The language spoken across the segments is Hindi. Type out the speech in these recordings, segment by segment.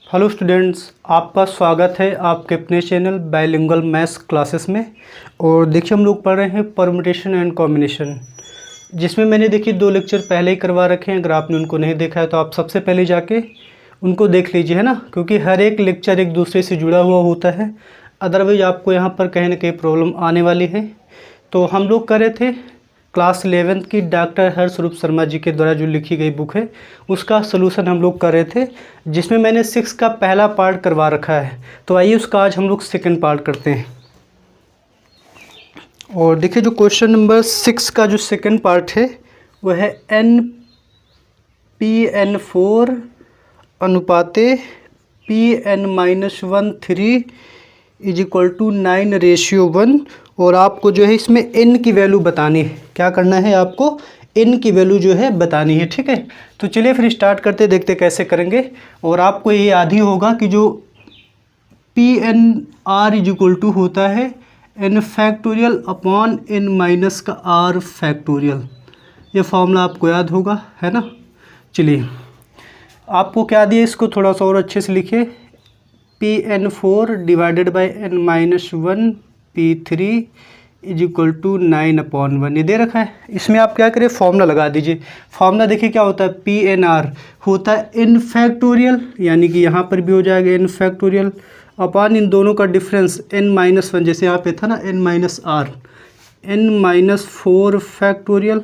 हेलो स्टूडेंट्स, आपका स्वागत है आपके अपने चैनल बाइलिंगुअल मैथ्स क्लासेस में। और देखिए हम लोग पढ़ रहे हैं परम्यूटेशन एंड कॉम्बिनेशन, जिसमें मैंने देखिए 2 लेक्चर पहले ही करवा रखे हैं। अगर आपने उनको नहीं देखा है तो आप सबसे पहले जाके उनको देख लीजिए, है ना, क्योंकि हर एक लेक्चर एक दूसरे से जुड़ा हुआ होता है। अदरवाइज आपको यहाँ पर कहीं ना कहीं प्रॉब्लम आने वाली है। तो हम लोग कर रहे थे क्लास 11th की डॉक्टर हर्षरूप शर्मा जी के द्वारा जो लिखी गई बुक है उसका सलूशन हम लोग कर रहे थे, जिसमें मैंने 6 का पहला पार्ट करवा रखा है। तो आइए उसका आज हम लोग सेकंड पार्ट करते हैं। और देखिए जो क्वेश्चन नंबर 6 का जो सेकंड पार्ट है वह है NPN4 अनुपाते PN-1 3 = 9:1। और आपको जो है इसमें n की वैल्यू बतानी है। क्या करना है, आपको n की वैल्यू जो है बतानी है, ठीक है। तो चलिए फिर स्टार्ट करते, देखते कैसे करेंगे। और आपको ये याद ही होगा कि जो PNR = होता है n factorial upon n minus का r फैक्टोरियल। ये फॉर्मूला आपको याद होगा, है ना। चलिए आपको क्या दिया, इसको थोड़ा सा और अच्छे से लिखिए। PN4 divided by n-1 P3 = 9/1 ये दे रखा है। इसमें आप क्या करें, फॉर्मूला लगा दीजिए। फॉर्मूला देखिए क्या होता है, PNR होता है n फैक्टोरियल, यानी कि यहाँ पर भी हो जाएगा n फैक्टोरियल अपॉन इन दोनों का डिफरेंस n-1, जैसे यहाँ पे था ना n-r, n-4 फैक्टोरियल।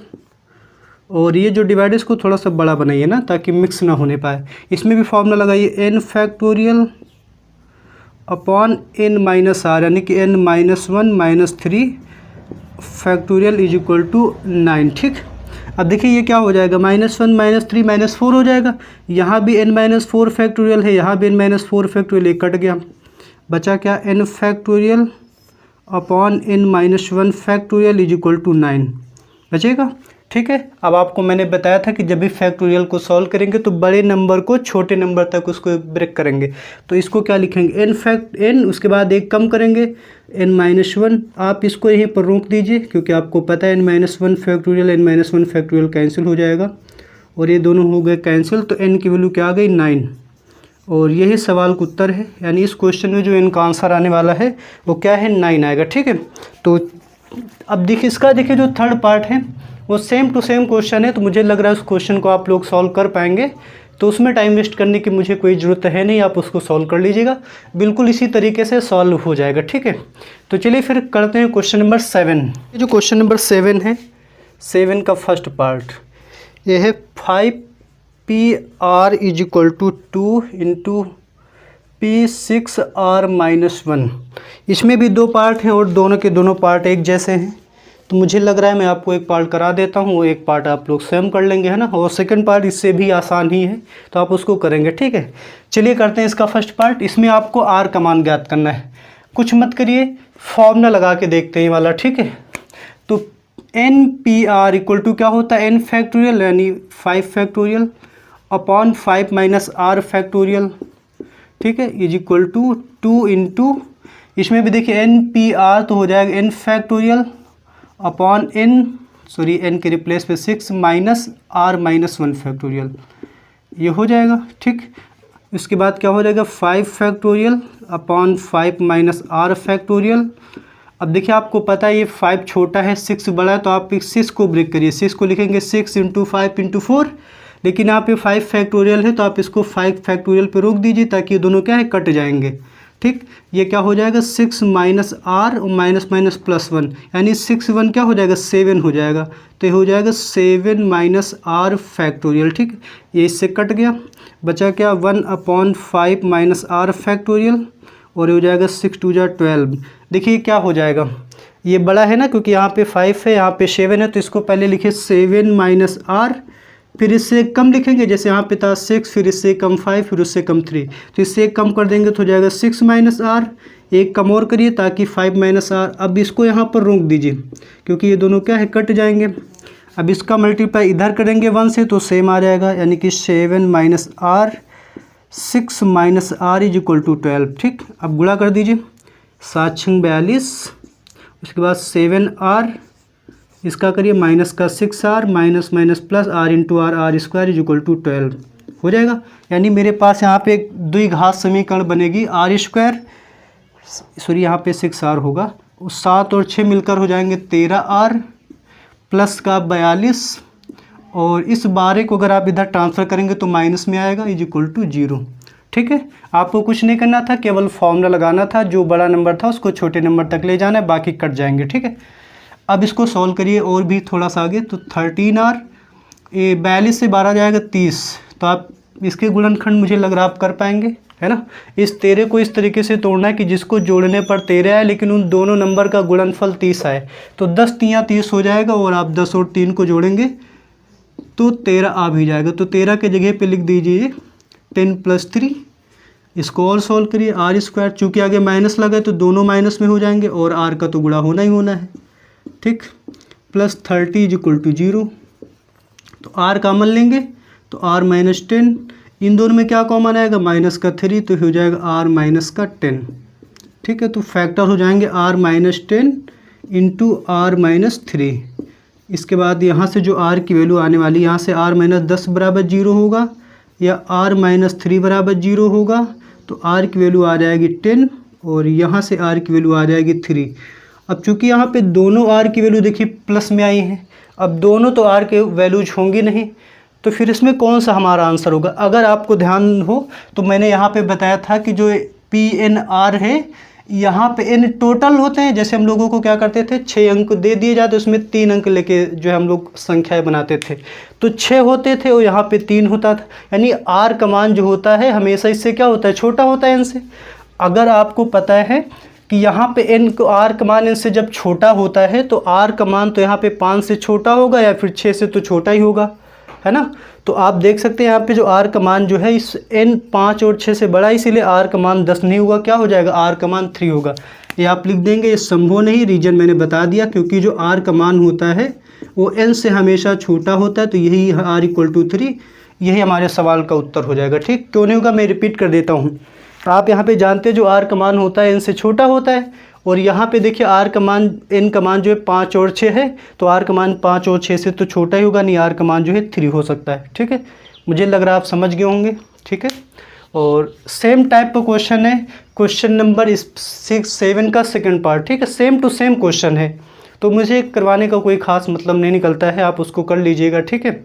और ये जो डिवाइड है इसको थोड़ा सा बड़ा बनाइए ना, ताकि मिक्स ना होने पाए। इसमें भी फॉर्मूला लगाइए n फैक्टोरियल अपॉन n-r, यानी कि n-1 - 3 फैक्टोरियल = 9, ठीक। अब देखिए ये क्या हो जाएगा, -1 - 3 -4 हो जाएगा। यहाँ भी n-4 फैक्टोरियल है, यहाँ भी n-4 फैक्टोरियल, ये कट गया। बचा क्या, n factorial upon n-1 factorial = 9 बचेगा, ठीक है। अब आपको मैंने बताया था कि जब भी फैक्टोरियल को सॉल्व करेंगे तो बड़े नंबर को छोटे नंबर तक उसको ब्रेक करेंगे। तो इसको क्या लिखेंगे, n, उसके बाद एक कम करेंगे n-1। आप इसको यहीं पर रोक दीजिए, क्योंकि आपको पता है n-1 factorial n-1 factorial cancel हो जाएगा। और ये दोनों हो गए कैंसिल, तो n की वैल्यू क्या आ गई, 9। और यही सवाल का उत्तर है, यानी इस क्वेश्चन में जो इनका आंसर आने वाला है वो क्या है, 9 आएगा, ठीक है। तो अब देखिए इसका देखिए जो थर्ड पार्ट है वो सेम टू सेम क्वेश्चन है। तो मुझे लग रहा है उस क्वेश्चन को आप लोग सॉल्व कर पाएंगे, तो उसमें टाइम वेस्ट करने की मुझे कोई ज़रूरत है नहीं। आप उसको सॉल्व कर लीजिएगा, बिल्कुल इसी तरीके से सॉल्व हो जाएगा, ठीक है। तो चलिए फिर करते हैं क्वेश्चन नंबर 7। ये जो क्वेश्चन नंबर 7 है, 7 का फर्स्ट पार्ट ये है 5PR = 2 × P6R-1। इसमें भी 2 पार्ट हैं और दोनों के दोनों पार्ट एक जैसे हैं। तो मुझे लग रहा है मैं आपको एक पार्ट करा देता हूँ, एक पार्ट आप लोग स्वयं कर लेंगे, है ना। और सेकंड पार्ट इससे भी आसान ही है, तो आप उसको करेंगे, ठीक है। चलिए करते हैं इसका फर्स्ट पार्ट। इसमें आपको r का मान ज्ञात करना है। कुछ मत करिए, फॉर्मूला लगा के देखते हैं ये वाला, ठीक है। तो NPR = क्या होता है, n फैक्टोरियल यानी 5 फैक्टोरियल अपॉन 5 - r फैक्टोरियल, ठीक है, = 2 × इसमें भी देखिए NPR तो हो जाएगा n फैक्टोरियल अपॉन n के रिप्लेस पे 6 - r-1 फैक्टोरियल, ये हो जाएगा, ठीक। इसके बाद क्या हो जाएगा, 5 फैक्टोरियल अपॉन 5 - r फैक्टोरियल। अब देखिए आपको पता है ये 5 छोटा है, 6 बड़ा है, तो आप इस 6 को ब्रेक करिए। 6 को लिखेंगे 6 × 5 × 4, लेकिन यहाँ पे 5 फैक्टोरियल है तो आप इसको 5 फैक्टोरियल पे रोक दीजिए, ताकि ये दोनों क्या है, कट जाएंगे, ठीक। ये क्या हो जाएगा, 6 - r और +1, यानी 6 1 क्या हो जाएगा, 7 हो जाएगा। तो ये हो जाएगा 7 - r फैक्टोरियल, ठीक। ये इससे कट गया, बचा क्या, 1/5 - r फैक्टोरियल। और ये हो जाएगा 6 2 = 12। देखिए क्या हो जाएगा, ये बड़ा है ना, क्योंकि यहाँ पे 5 है, यहाँ पे 7 है, तो इसको पहले लिखिए 7 - r, फिर इससे कम लिखेंगे, जैसे यहाँ पे था 6, फिर इससे कम 5, फिर उससे कम 3, तो इससे एक कम कर देंगे तो हो जाएगा 6 - r। एक कम और करिए ताकि 5 - r। अब इसको यहाँ पर रोक दीजिए, क्योंकि ये दोनों क्या है, कट जाएंगे। अब इसका मल्टीप्लाई इधर करेंगे 1 से तो सेम आ जाएगा, यानी कि 7 - r 6 - r = 12, ठीक। अब गुणा कर दीजिए, 7 × 42, उसके बाद 7r, इसका करिए माइनस का 6r, minus minus plus r × r, r² = 12। हो जाएगा। यानी मेरे पास यहाँ पे एक द्विघात समीकरण बनेगी आर स्क्वायर, सॉरी यहाँ पे 6r होगा, उस 7 और 6 मिलकर हो जाएंगे 13r प्लस का 42, और इस 12 को अगर आप इधर ट्रांसफ़र करेंगे तो माइनस में आएगा इज इक्वल टू 0। ठीक है, आपको कुछ नहीं करना था, केवल फॉर्मूला लगाना था, जो बड़ा नंबर था उसको छोटे नंबर तक ले जाना है, बाकी कट जाएंगे। ठीक है, अब इसको सॉल्व करिए और भी थोड़ा सा आगे, तो 13r 42 से 12 जाएगा 30, तो आप इसके गुणनखंड मुझे लग रहा आप कर पाएंगे, है ना। इस 13 को इस तरीके से तोड़ना है कि जिसको जोड़ने पर 13 आए लेकिन उन दोनों नंबर का गुणनफल 30 आए, तो 10 तियाँ 30 हो जाएगा, और आप 10 और 3 को जोड़ेंगे तो 13 आ भी जाएगा। तो 13 के जगह पे लिख दीजिए 10 + 3, इसको और सॉल्व करिए। आर स्क्वायर, चूँकि आगे माइनस लगा है तो दोनों माइनस में हो जाएंगे, और आर का तो गुणा होना ही होना है। ठीक, प्लस 30 = 0, तो आर कॉमन लेंगे तो r - 10, इन दोनों में क्या कॉमन आएगा, माइनस का 3, तो हो जाएगा r - 10। ठीक है, तो फैक्टर हो जाएंगे r - 10 × r - 3। इसके बाद यहाँ से जो r की वैल्यू आने वाली, यहाँ से r - 10 = 0 होगा या r - 3 = 0 होगा, तो r की वैल्यू आ जाएगी 10, और यहाँ से r की वैल्यू आ जाएगी 3। अब चूंकि यहाँ पे दोनों r की वैल्यू देखिए प्लस में आई हैं, अब दोनों तो r के वैल्यूज होंगी नहीं, तो फिर इसमें कौन सा हमारा आंसर होगा। अगर आपको ध्यान हो तो मैंने यहाँ पे बताया था कि जो PNR है, यहाँ पे n टोटल होते हैं। जैसे हम लोगों को क्या करते थे, 6 अंक दे दिए जाते, उसमें 3 अंक लेके जो है हम लोग संख्याएं बनाते थे, तो 6 होते थे और यहाँ पे 3 होता था। यानी r का मान जो होता है हमेशा इससे क्या होता है, छोटा होता है n से। अगर आपको पता है कि यहाँ पे n को r का मान n से जब छोटा होता है तो r का मान तो यहाँ पे 5 से छोटा होगा या फिर 6 से तो छोटा ही होगा, है ना। तो आप देख सकते हैं यहाँ पे जो r का मान जो है इस n 5 और 6 से बड़ा, इसीलिए r का मान 10 नहीं होगा, क्या हो जाएगा, r का मान 3 होगा। ये आप लिख देंगे, ये संभव नहीं, रीजन मैंने बता दिया, क्योंकि जो r का मान होता है वो n से हमेशा छोटा होता है, तो यही r = 3, यही हमारे सवाल का उत्तर हो जाएगा। ठीक, क्यों नहीं होगा, मैं रिपीट कर देता हूँ। आप यहाँ पे जानते हैं जो r का मान होता है n से छोटा होता है, और यहाँ पे देखिए r का मान n का मान जो है 5 और 6 है, तो r का मान 5 और 6 से तो छोटा ही होगा, नहीं r का मान जो है 3 हो सकता है। ठीक है, मुझे लग रहा है आप समझ गए होंगे। ठीक है, और सेम टाइप का क्वेश्चन है, क्वेश्चन नंबर 7 का सेकंड पार्ट। ठीक है, सेम टू सेम क्वेश्चन है, तो मुझे करवाने का कोई ख़ास मतलब नहीं निकलता है, आप उसको कर लीजिएगा। ठीक है,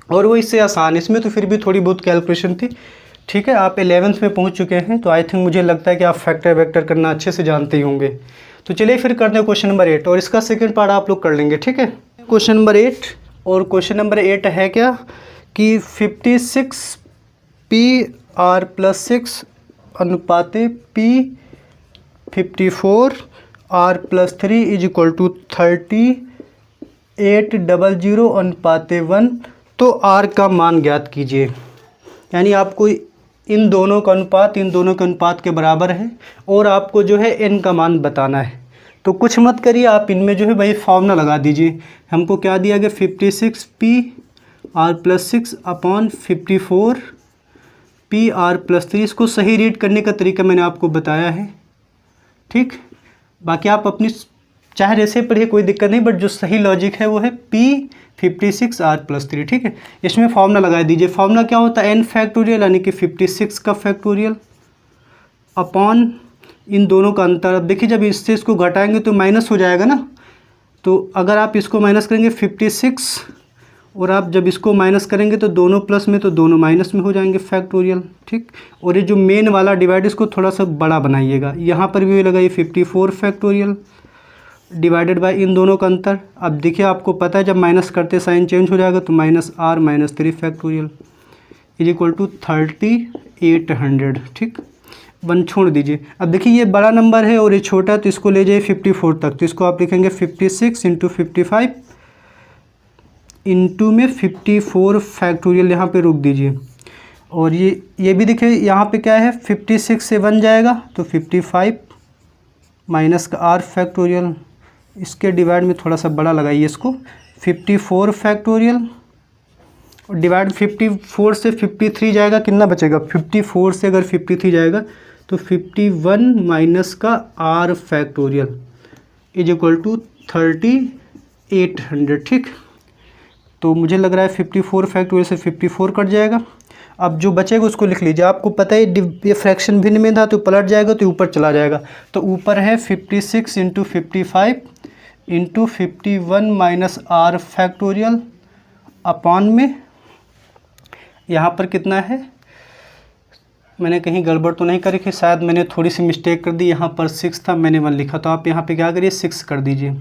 और वो इससे आसान, इसमें तो फिर भी थोड़ी बहुत कैलकुलेशन थी। ठीक है, आप 11th में पहुंच चुके हैं, तो आई थिंक मुझे लगता है कि आप फैक्टर वेक्टर करना अच्छे से जानते ही होंगे। तो चलिए फिर करते हैं क्वेश्चन नंबर 8, और इसका सेकंड पार्ट आप लोग कर लेंगे। ठीक है, क्वेश्चन नंबर 8, और क्वेश्चन नंबर 8 है क्या कि 56 PR + 6 अनुपाते P 54 R + 3 = 3800 अनुपाते 1, तो R का मान ज्ञात कीजिए। यानी आपको इन दोनों का अनुपात के बराबर है, और आपको जो है n का मान बताना है। तो कुछ मत करिए, आप इनमें जो है भाई फॉर्मूला लगा दीजिए। हमको क्या दिया गया, 56 PR + 6 / 54 PR + 3। इसको सही रीड करने का तरीका मैंने आपको बताया है। ठीक, बाकी आप अपनी चाहे जैसे पढ़िए, कोई दिक्कत नहीं, बट जो सही लॉजिक है वो है P56 R + 3। ठीक है, इसमें फॉर्मूला लगा दीजिए। फॉर्मूला क्या होता है, n फैक्टोरियल यानी कि 56 का फैक्टोरियल अपॉन इन दोनों का अंतर। अब देखिए जब इससे इसको घटाएंगे तो माइनस हो जाएगा ना, तो अगर आप इसको माइनस करेंगे 56, और आप जब इसको माइनस करेंगे तो दोनों प्लस में तो दोनों माइनस में हो जाएंगे, फैक्टोरियल। ठीक, और ये जो मेन वाला डिवाइड इसको थोड़ा सा बड़ा बनाइएगा, यहाँ पर भी लगाइए 54 फैक्टोरियल डिवाइडेड बाय इन दोनों का अंतर। अब देखिए आपको पता है जब माइनस करते साइन चेंज हो जाएगा, तो -r - 3 फैक्टोरियल = 3800। ठीक, 1 छोड़ दीजिए। अब देखिए ये बड़ा नंबर है और ये छोटा है, तो इसको ले जाइए 54 तक, तो इसको आप लिखेंगे 56 × 55 इंटू में 54 फैक्टोरियल, यहाँ पे रोक दीजिए। और ये भी देखिए यहाँ पे क्या है, 56 से 1 जाएगा तो 55 माइनस का r फैक्टोरियल, इसके डिवाइड में थोड़ा सा बड़ा लगाइए इसको, 54 फैक्टोरियल, और डिवाइड 54 से 53 जाएगा, कितना बचेगा, 54 से अगर 53 जाएगा तो 51 माइनस का r फैक्टोरियल = 3800। ठीक, तो मुझे लग रहा है 54 फैक्टोरियल से 54 कट जाएगा, अब जो बचेगा उसको लिख लीजिए। आपको पता है ये फ्रैक्शन भिन्न में था तो पलट जाएगा तो ऊपर चला जाएगा। तो ऊपर है 56 into 55 into 51 minus r factorial upon में यहाँ पर कितना है, मैंने कहीं गड़बड़ तो नहीं करी कि शायद मैंने थोड़ी सी मिस्टेक कर दी, यहाँ पर 6 था मैंने 1 लिखा, तो आप यहाँ पे क्या करिए 6 कर दीजिए।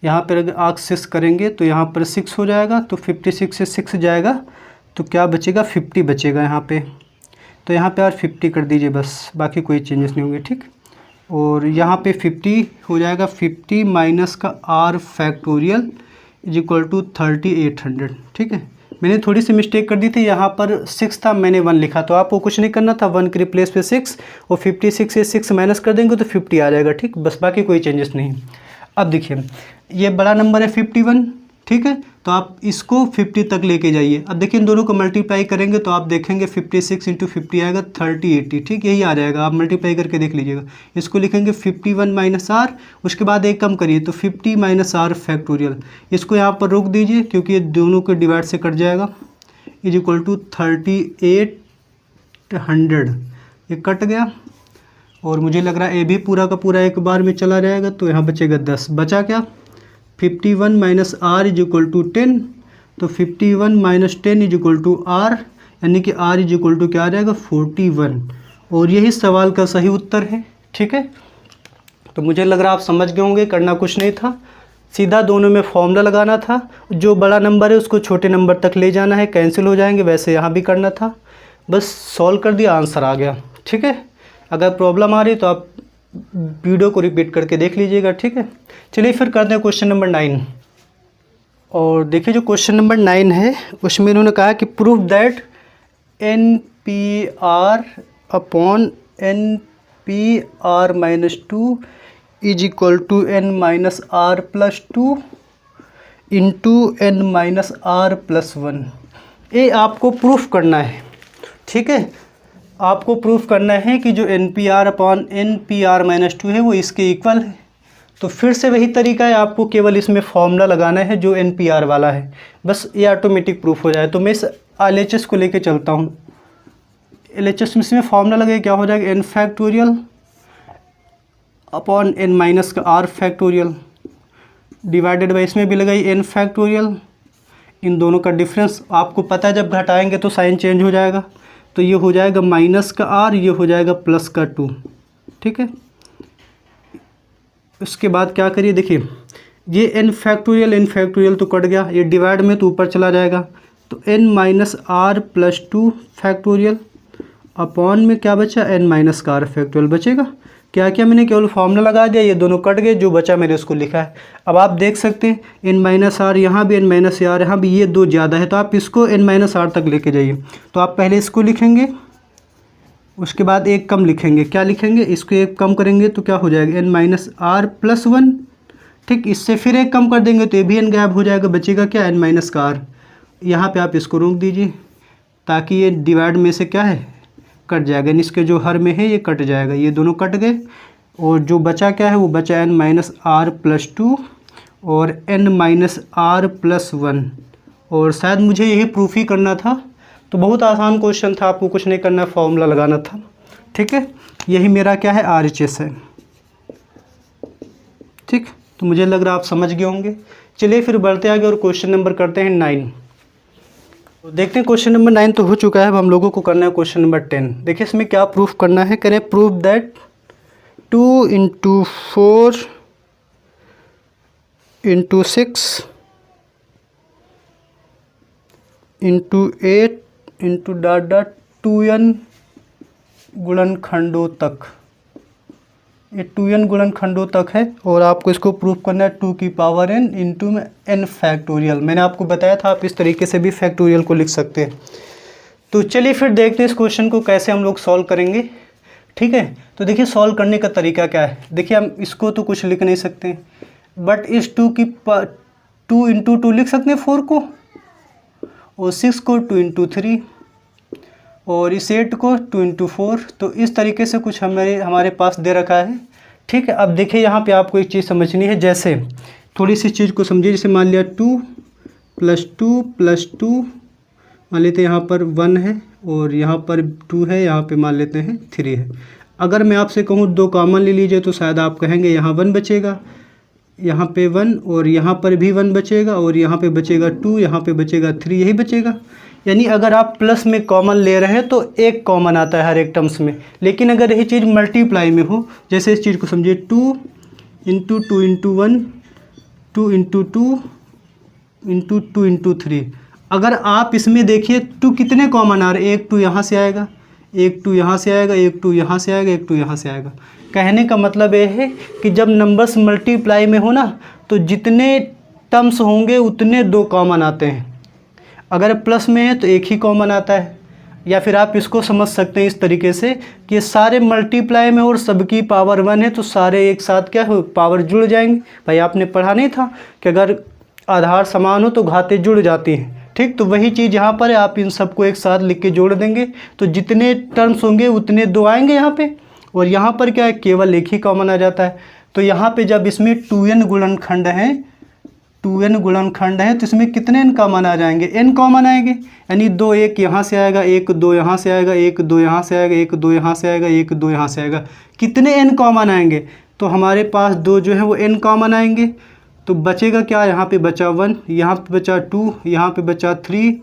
यहाँ पर अगर आप 6 करेंगे तो यहाँ पर 6 हो जाएगा, तो 56 से 6 जाएगा तो क्या बचेगा 50 बचेगा यहाँ पे। तो यहाँ पे और 50 कर दीजिए बस, बाकी कोई चेंजेस नहीं होंगे, ठीक। और यहाँ पे 50 हो जाएगा, 50 माइनस का r factorial is equal to 3800, ठीक है। मैंने थोड़ी सी मिस्टेक कर दी थी, यहाँ पर 6 था मैंने 1 लिखा, तो आपको कुछ नहीं करना था, 1 के रिप्लेस पे 6 और 56 से 6 माइनस कर देंगे तो 50 आ जाएगा, ठीक। बस बाकी कोई चेंजेस नहीं। अब देखिए ये बड़ा नंबर है 51, ठीक है, तो आप इसको 50 तक लेके जाइए। अब देखिए इन दोनों को मल्टीप्लाई करेंगे तो आप देखेंगे 56 इंटू 50 आएगा 3080, ठीक, यही आ जाएगा। आप मल्टीप्लाई करके देख लीजिएगा। इसको लिखेंगे 51 माइनस आर, उसके बाद एक कम करिए तो 50 माइनस आर फैक्टोरियल, इसको यहाँ पर रोक दीजिए क्योंकि ये दोनों के डिवाइड से कट जाएगा, इज इक्वल टू 3800, ये कट गया। और मुझे लग रहा है ए भी पूरा का पूरा एक बार में चला जाएगा, तो यहाँ बचेगा 10। बचा क्या 51 minus r is equal to 10, तो 51 minus 10 is equal to r, यानी कि आर इज इक्वल टू क्या आ जाएगा 41। और यही सवाल का सही उत्तर है, ठीक है। तो मुझे लग रहा है आप समझ गए होंगे, करना कुछ नहीं था, सीधा दोनों में फॉर्मूला लगाना था। जो बड़ा नंबर है उसको छोटे नंबर तक ले जाना है, कैंसिल हो जाएंगे, वैसे यहाँ भी करना था, बस सॉल्व कर दिया, आंसर आ गया, ठीक है। अगर प्रॉब्लम आ रही तो आप वीडियो को रिपीट करके देख लीजिएगा, ठीक है। चलिए फिर करते हैं क्वेश्चन नंबर 9। और देखिए जो क्वेश्चन नंबर 9 है उसमें इन्होंने कहा कि proof that NPR upon NPR minus 2 is equal to N minus R plus 2 into N minus R plus 1। ये आपको प्रूफ करना है, ठीक है। आपको प्रूफ करना है कि जो NPR अपॉन NPR माइनस 2 है वो इसके इक्वल है। तो फिर से वही तरीका है, आपको केवल इसमें फॉर्मूला लगाना है जो NPR वाला है, बस ये ऑटोमेटिक प्रूफ हो जाए। तो मैं इस LHS को लेके चलता हूँ। LHS में इसमें फॉर्मूला लगे क्या हो जाएगा N factorial upon N minus का R फैक्टोरियल डिवाइडेड बाई, इसमें भी लगाई N फैक्टोरियल। इन दोनों का डिफरेंस आपको पता है, जब घटाएंगे तो साइन चेंज हो जाएगा, तो ये हो जाएगा माइनस का R, ये हो जाएगा प्लस का 2, ठीक है। उसके बाद क्या करिए, देखिए ये N फैक्टोरियल तो कट गया, ये डिवाइड में तो ऊपर चला जाएगा, तो N minus R plus 2 factorial upon में क्या बचा N माइनस का R फैक्टोरियल बचेगा। क्या क्या मैंने केवल फॉर्मूला लगा दिया, ये दोनों कट गए, जो बचा मैंने उसको लिखा है। अब आप देख सकते हैं N माइनस R, यहाँ भी N माइनस R, यहाँ भी, ये 2 ज़्यादा है तो आप इसको N माइनस R तक लेके जाइए। तो आप पहले इसको लिखेंगे, उसके बाद एक कम लिखेंगे। क्या लिखेंगे, इसको एक कम करेंगे तो क्या हो जाएगा N माइनस R प्लस 1, ठीक। इससे फिर एक कम कर देंगे तो ये भी N गायब हो जाएगा, बचेगा क्या N माइनस का R। यहाँ पे आप इसको रोक दीजिए ताकि ये डिवाइड में से क्या है कट जाएगा, इसके जो हर में है ये कट जाएगा, ये दोनों कट गए। और जो बचा क्या है, वो बचा N माइनस R प्लस 2 और N माइनस R प्लस 1। और शायद मुझे यही प्रूफ ही करना था, तो बहुत आसान क्वेश्चन था, आपको कुछ नहीं करना, फॉर्मूला लगाना था, ठीक है। यही मेरा क्या है RHS है, ठीक। तो मुझे लग रहा है आप समझ गए होंगे। चलिए फिर बढ़ते आगे और क्वेश्चन नंबर करते हैं 9। तो देखते हैं क्वेश्चन नंबर 9 तो हो चुका है, अब हम लोगों को करना है क्वेश्चन नंबर 10। देखिए इसमें क्या प्रूफ करना है, करें proof that 2 into 4 into 6 into 8 into dot dot 2n गुणनखंडों तक, ये 2n गुणनखंडों तक है। और आपको इसको प्रूफ करना है 2 की पावर n इंटू में n फैक्टोरियल। मैंने आपको बताया था आप इस तरीके से भी फैक्टोरियल को लिख सकते हैं। तो चलिए फिर देखते हैं इस क्वेश्चन को कैसे हम लोग सॉल्व करेंगे, ठीक है। तो देखिए सॉल्व करने का तरीका क्या है, देखिए हम इसको तो कुछ लिख नहीं सकते, बट इस 2 इंटू 2 लिख सकते हैं 4 को, और 6 को 2 इंटू 3, और इस 8 को 2 इंटू 4। तो इस तरीके से कुछ हमारे पास दे रखा है, ठीक है। अब देखिए यहाँ पे आपको एक चीज़ समझनी है, जैसे थोड़ी सी चीज़ को समझिए, जैसे मान लिया 2 प्लस 2 प्लस 2, मान लेते हैं यहाँ पर 1 है और यहाँ पर 2 है, यहाँ पे मान लेते हैं 3 है। अगर मैं आपसे कहूँ 2 कॉमन ले लीजिए तो शायद आप कहेंगे यहाँ 1 बचेगा, यहाँ पे 1 और यहाँ पर भी 1 बचेगा और यहाँ पे बचेगा 2, यहाँ पे बचेगा 3, यही बचेगा। यानी अगर आप प्लस में कॉमन ले रहे हैं तो एक कॉमन आता है हर एक टर्म्स में। लेकिन अगर यही चीज़ मल्टीप्लाई में हो, जैसे इस चीज़ को समझिए 2 into 2 into 1, 2 into 2 into 2 into 3, अगर आप इसमें देखिए 2 कितने कॉमन आ रहे हैं, एक 2 यहाँ से आएगा, एक 2 यहाँ से आएगा, एक 2 यहाँ से आएगा, एक 2 यहाँ से आएगा। कहने का मतलब ये है कि जब नंबर्स मल्टीप्लाई में हो ना तो जितने टर्म्स होंगे उतने 2 कॉमन आते हैं। अगर प्लस में है तो एक ही कॉमन आता है। या फिर आप इसको समझ सकते हैं इस तरीके से कि सारे मल्टीप्लाई में और सबकी पावर 1 है तो सारे एक साथ क्या हो, पावर जुड़ जाएंगे। भाई आपने पढ़ा नहीं था कि अगर आधार समान हो तो घातें जुड़ जाती हैं, ठीक। तो वही चीज़ यहाँ पर है, आप इन सबको एक साथ लिख के जोड़ देंगे तो जितने टर्म्स होंगे उतने 2 आएंगे यहाँ पे। और यहाँ पर क्या है, केवल एक ही कॉमन आ जाता है। तो यहाँ पे जब इसमें 2n गुणनखंड है, 2n गुणनखंड है तो इसमें कितने n कॉमन आ जाएंगे, n कॉमन आएंगे। यानी 2 1 यहाँ से आएगा, 1 2 यहाँ से आएगा, 1 2 यहाँ से आएगा, 1 2 यहाँ से आएगा, 1 2 यहाँ से आएगा। कितने n कॉमन आएंगे, तो हमारे पास 2 जो है वो n कॉमन आएंगे। तो बचेगा क्या, यहाँ पे बचा 1, यहाँ पे बचा 2, यहाँ पे बचा 3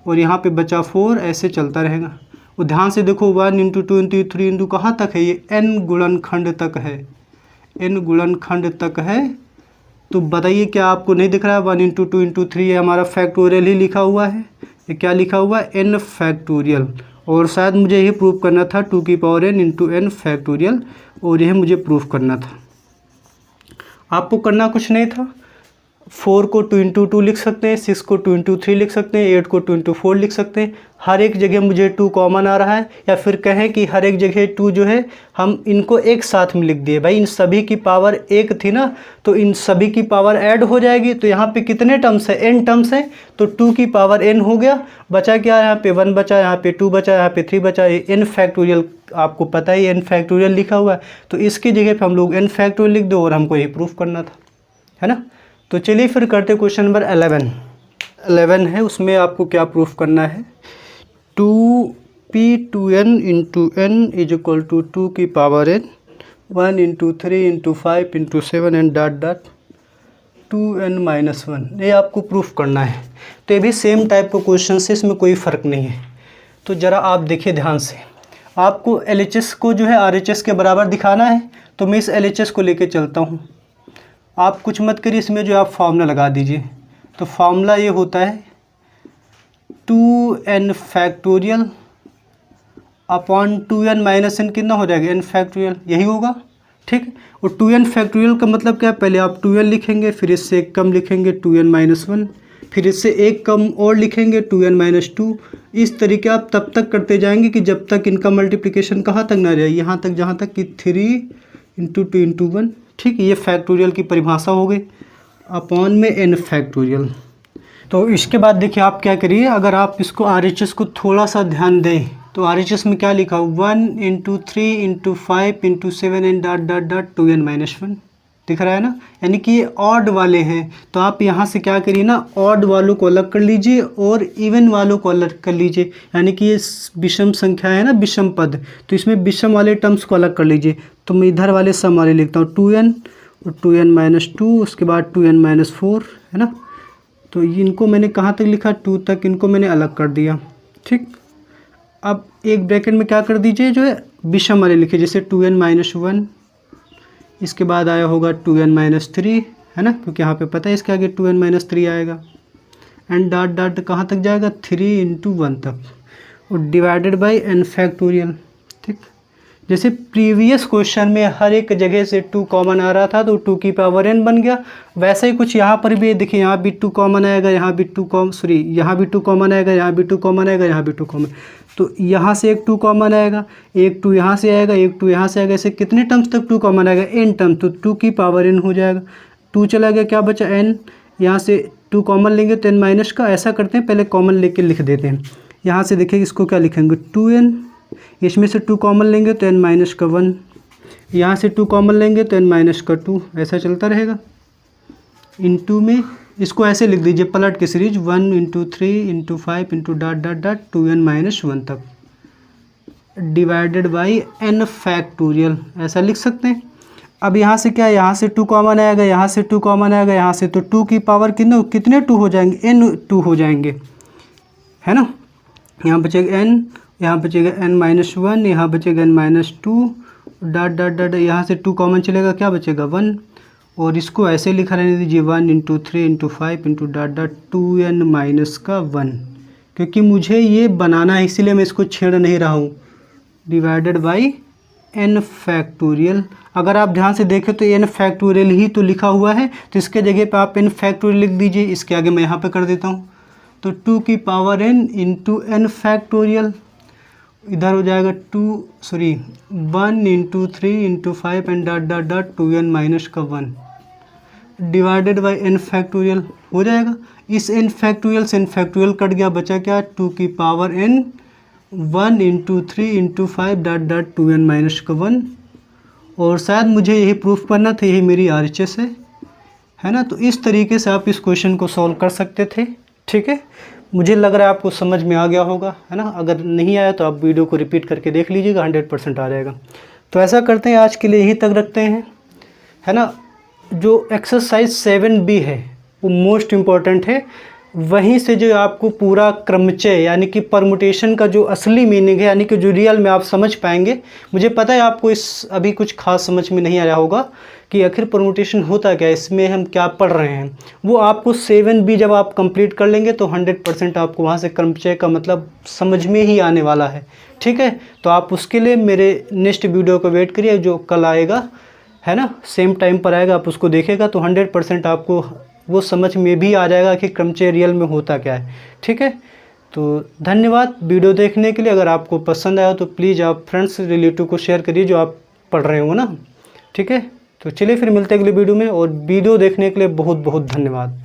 और यहाँ पे बचा 4, ऐसे चलता रहेगा। और ध्यान से देखो 1 इंटू 2 इंटू 3 इंटू कहाँ तक है, ये n गुणनखंड तक है, n गुणनखंड तक है। तो बताइए क्या आपको नहीं दिख रहा है 1 इंटू 2 इंटू 3 ये हमारा फैक्टोरियल ही लिखा हुआ है। ये क्या लिखा हुआ है, n फैक्टोरियल। और शायद मुझे यही प्रूव करना था 2 की power n into n factorial, और यह मुझे प्रूफ करना था। आपको करना कुछ नहीं था। 4 को 2 इंटू 2 लिख सकते हैं, 6 को 2 इंटू 3 लिख सकते हैं, 8 को 2 इंटू 4 लिख सकते हैं। हर एक जगह मुझे 2 कॉमन आ रहा है, या फिर कहें कि हर एक जगह 2 जो है हम इनको एक साथ में लिख दिए। भाई इन सभी की पावर 1 थी ना, तो इन सभी की पावर ऐड हो जाएगी। तो यहाँ पे कितने टर्म्स है, n टर्म्स है, तो 2 की पावर n हो गया। बचा क्या, यहाँ पे 1 बचा, यहाँ पे 2 बचा, यहाँ पे 3 बचा। ये n फैक्टोरियल आपको पता है, n फैक्टोरियल लिखा हुआ है, तो इसकी जगह पे हम लोग n फैक्टोरियल लिख दो और हमको यही प्रूफ करना था, है ना। तो चलिए फिर करते क्वेश्चन नंबर 11 है, उसमें आपको क्या प्रूफ करना है। 2p2n into n is equal to 2 की power n, 1 into 3 into 5 into 7 and dot dot 2n minus 1, ये आपको प्रूफ करना है। तो ये भी सेम टाइप का क्वेश्चन से, इसमें कोई फ़र्क नहीं है। तो ज़रा आप देखिए ध्यान से, आपको LHS को जो है RHS के बराबर दिखाना है, तो मैं इस LHS को लेके चलता हूँ। आप कुछ मत करिए, इसमें जो आप फार्मूला लगा दीजिए। तो फार्मूला ये होता है 2n factorial upon 2n minus n, कितना हो जाएगा, n फैक्टोरियल, यही होगा, ठीक। और 2n फैक्टोरियल का मतलब क्या है, पहले आप 2n लिखेंगे, फिर इससे एक कम लिखेंगे 2n माइनस 1, फिर इससे एक कम और लिखेंगे 2n माइनस 2। इस तरीके आप तब तक करते जाएंगे कि जब तक इनका मल्टीप्लिकेशन कहाँ तक ना जाए, यहाँ तक, जहाँ तक कि 3 इंटू 2 इंटू 1, ठीक। ये फैक्टोरियल की परिभाषा हो गई, अपॉन में n फैक्टोरियल। तो इसके बाद देखिए आप क्या करिए, अगर आप इसको RHS को थोड़ा सा ध्यान दें तो RHS में क्या लिखा, 1 into 3 into 5 into 7 and dot dot dot 2n minus 1, दिख रहा है ना। यानी कि ये ऑड वाले हैं, तो आप यहाँ से क्या करिए ना, ऑड वालों को अलग कर लीजिए और इवन वालों को अलग कर लीजिए। यानी कि ये विषम संख्या है ना, विषम पद, तो इसमें विषम वाले टर्म्स को अलग कर लीजिए। तो मैं इधर वाले सम वाले लिखता हूँ 2n और 2n माइनस 2, उसके बाद 2n माइनस 4, है ना। तो इनको मैंने कहाँ तक लिखा, 2 तक, इनको मैंने अलग कर दिया, ठीक। अब एक ब्रैकेट में क्या कर दीजिए, जो है विषम वाले लिखिए, जैसे 2n माइनस 1, इसके बाद आया होगा 2n माइनस 3, है ना, क्योंकि यहाँ पे पता है इसके आगे 2n माइनस 3 आएगा, एंड डॉट डॉट कहाँ तक जाएगा, 3 इंटू 1 तक, और डिवाइडेड बाई n फैक्टोरियल, ठीक। जैसे प्रीवियस क्वेश्चन में हर एक जगह से 2 कॉमन आ रहा था तो 2 की पावर n बन गया, वैसे ही कुछ यहाँ पर भी देखिए, यहाँ भी 2 कॉमन आएगा, यहाँ भी 2 यहाँ भी 2 कॉमन आएगा, यहाँ भी 2 कॉमन आएगा, यहाँ भी 2 कॉमन। तो यहाँ से एक 2 कॉमन आएगा, एक 2 यहाँ से आएगा, एक 2 यहाँ से आएगा, ऐसे कितने टर्म्स तक 2 कॉमन आएगा, n टर्म, तो 2 की पावर n हो जाएगा। 2 चला गया, क्या बचा n, यहाँ से 2 कॉमन लेंगे तो n माइनस का, ऐसा करते हैं पहले कॉमन लेके लिख देते हैं। यहाँ से देखिए इसको क्या लिखेंगे, 2n, इसमें से 2 कॉमन लेंगे तो n माइनस का 1, यहाँ से 2 कॉमन लेंगे तो n माइनस का 2, ऐसा चलता रहेगा। इंटू में इसको ऐसे लिख दीजिए पलट के series, 1 into 3 into 5 into dot dot dot 2n minus 1 तक। डिवाइडेड बाई n फैक्टोरियल, ऐसा लिख सकते हैं। अब यहाँ से क्या है, यहाँ से 2 कॉमन आएगा, यहाँ से 2 कॉमन आएगा, यहाँ से तो 2 की पावर कितने 2 हो जाएंगे, n 2 हो जाएंगे, है ना। यहाँ बचेगा n, यहाँ बचेगा n-1, यहाँ बचेगा n-2, डॉट डॉट डॉट, यहाँ से 2 कॉमन चलेगा, क्या बचेगा 1, और इसको ऐसे लिखा रहने दीजिए 1 × 3 × 5 × डॉट डॉट 2n-1, क्योंकि मुझे ये बनाना है इसीलिए मैं इसको छेड़ नहीं रहा हूँ। डिवाइडेड बाई n फैक्टोरियल, अगर आप ध्यान से देखें तो n फैक्टोरियल ही तो लिखा हुआ है, तो इसके जगह पे आप n फैक्टोरियल लिख दीजिए। इसके आगे मैं यहाँ पे कर देता हूँ, तो 2 की power n into n factorial, इधर हो जाएगा 1 × 3 × 5 and dot dot dot 2n-1 divided by n factorial हो जाएगा। इस n फैक्टोरियल से n फैक्टोरियल कट गया, बचा क्या 2 की power n 1 × 3 × 5 dot dot 2n-1, और शायद मुझे यही प्रूफ करना था, यही मेरी RHS है ना। तो इस तरीके से आप इस क्वेश्चन को सॉल्व कर सकते थे, ठीक है। मुझे लग रहा है आपको समझ में आ गया होगा, है ना। अगर नहीं आया तो आप वीडियो को रिपीट करके देख लीजिएगा, 100% आ जाएगा। तो ऐसा करते हैं, आज के लिए यहीं तक रखते हैं, है ना। जो एक्सरसाइज 7B है वो मोस्ट इम्पॉर्टेंट है, वहीं से जो आपको पूरा क्रमचय यानी कि परमुटेशन का जो असली मीनिंग है, यानी कि जो रियल में आप समझ पाएंगे। मुझे पता है आपको इस अभी कुछ खास समझ में नहीं आया होगा कि आखिर परमुटेशन होता क्या है, इसमें हम क्या पढ़ रहे हैं। वो आपको 7B जब आप कंप्लीट कर लेंगे तो 100% आपको वहाँ से क्रमचय का मतलब समझ में ही आने वाला है, ठीक है। तो आप उसके लिए मेरे नेक्स्ट वीडियो को वेट करिए, जो कल आएगा, है ना, सेम टाइम पर आएगा, आप उसको देखेगा तो 100% आपको वो समझ में भी आ जाएगा कि क्रमचय रियल में होता क्या है, ठीक है। तो धन्यवाद वीडियो देखने के लिए। अगर आपको पसंद आया तो प्लीज़ आप फ्रेंड्स रिलेटिव को शेयर करिए जो आप पढ़ रहे हो ना, ठीक है। तो चलिए फिर मिलते हैं अगले वीडियो में, और वीडियो देखने के लिए बहुत बहुत धन्यवाद।